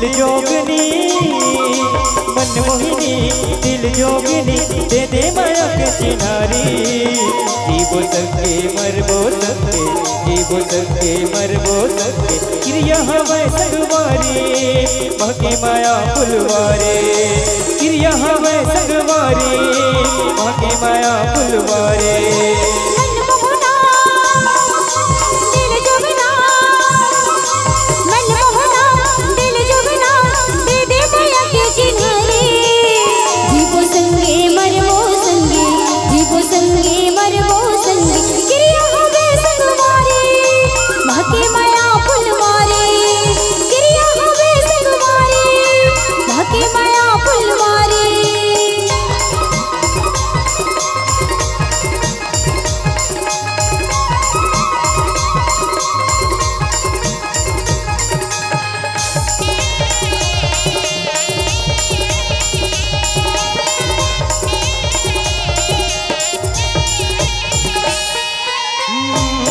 दिल जोगनी मन मोहिनी दिल जोगनी दे दे माया के चिनारी जीवो सके मरबो सके जीवो सके मरबो सके क्रिया हवे संगवारी महके माया फुलवारे क्रिया हवे संगवारी महके माया फुलवारे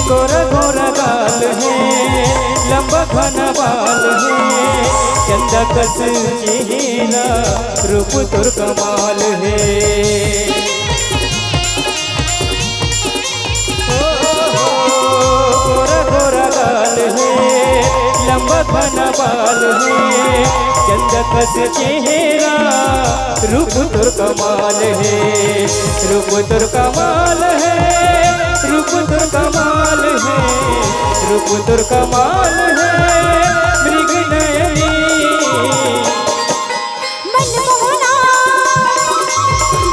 गोरा गोरा गाल है लंबा घना बाल है चंदा कस चेहरा रूप तुर कमाल है गोरा गोरा गाल है लंबा घना बाल है चंदा कस चेहरा रूप तुर कमाल है रूप तुर कमाल है रूप तुर कमाल है रूप तुर कमाल है मृग नयनी मनमोहना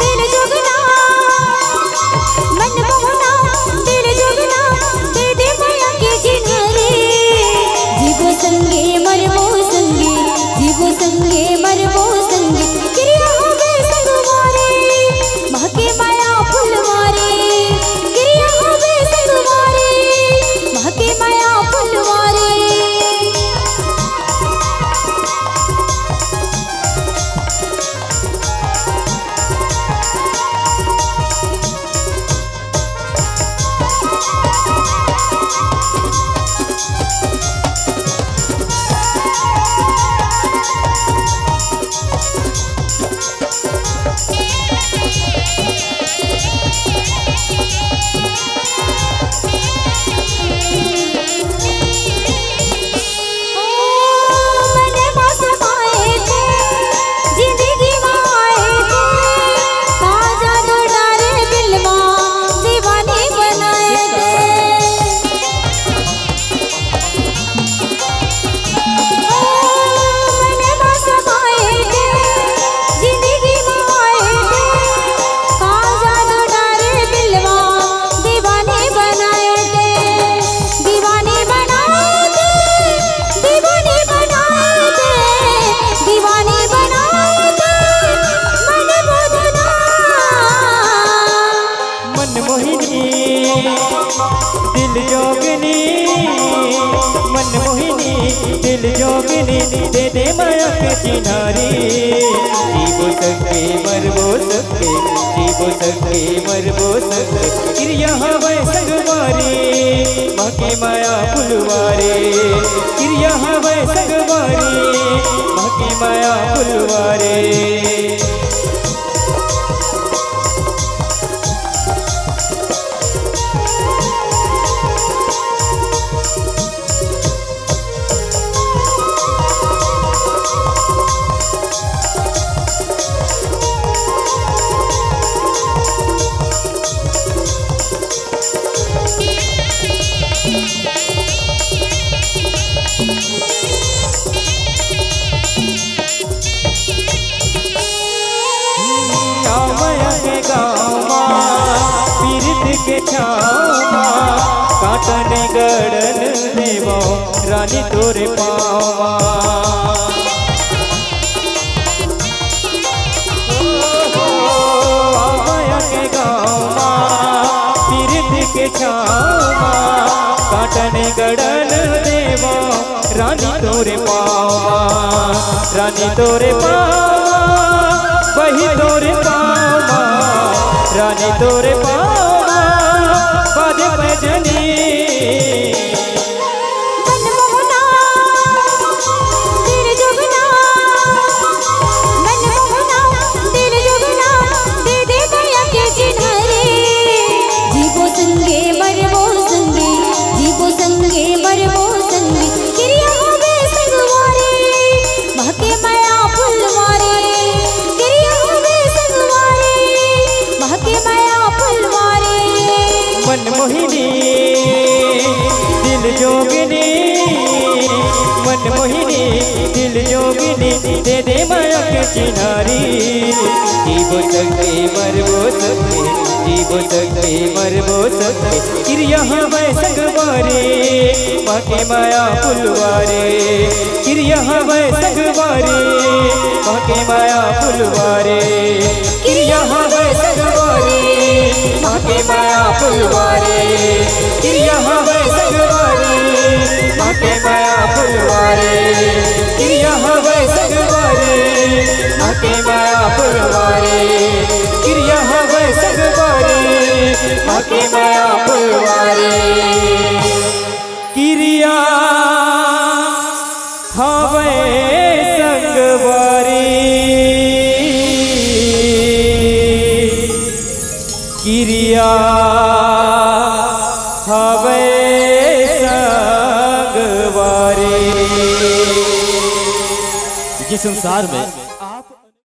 दिल जोगना मनमोहना दिल जोगना दे दे माया के चिन्हारी जीवो संगे मरबो संगे जीवो संगे मरबो संगे क्रिया होवे संगवारे महके माया फुलवारे महके माया फुलवारे दिल जोगनी मन मोहिनी दिल जोगनी दे दे माया के चिनारी जीवो सके मरबो सके जीवो सके मरबो सके क्रिया हवे संगवारी महके माया फुलवारे क्रिया हवे संगवारी महके माया फुलवारे के छावा काटन गड़न देवो रानी तोरे पावा माया के गावा तीर्थ के छावा काटन गड़न देवो रानी तोरे पावा रानी तोरे पावा वही तोरे पावा रानी तोरे पावा पद भजनी मनमोहना दिल जोगना मोहिनी दिल जोगिनी मन मोहिनी दिल जोगिनी दे दे माया के चिनारी जीवो सकते मरबो सकते जीवो सकते मरबो सकते क्रिया हमें संगवारे माँ के माया फुलवारे क्रिया हमें संगवारे माँ के माया फुलवारे क्रिया हमें संगवारे माँ के माया फुलवारे क्रिया हमें संगवारे माँ के माया फुलवारे क्रिया हमें संगवारे माँ के माया फुलवारे क्रिया हमें संगवारे माँ के माया फुलवारे क्रिया हमें संगवारी क्रिया हमें संगवारी। ये संसार में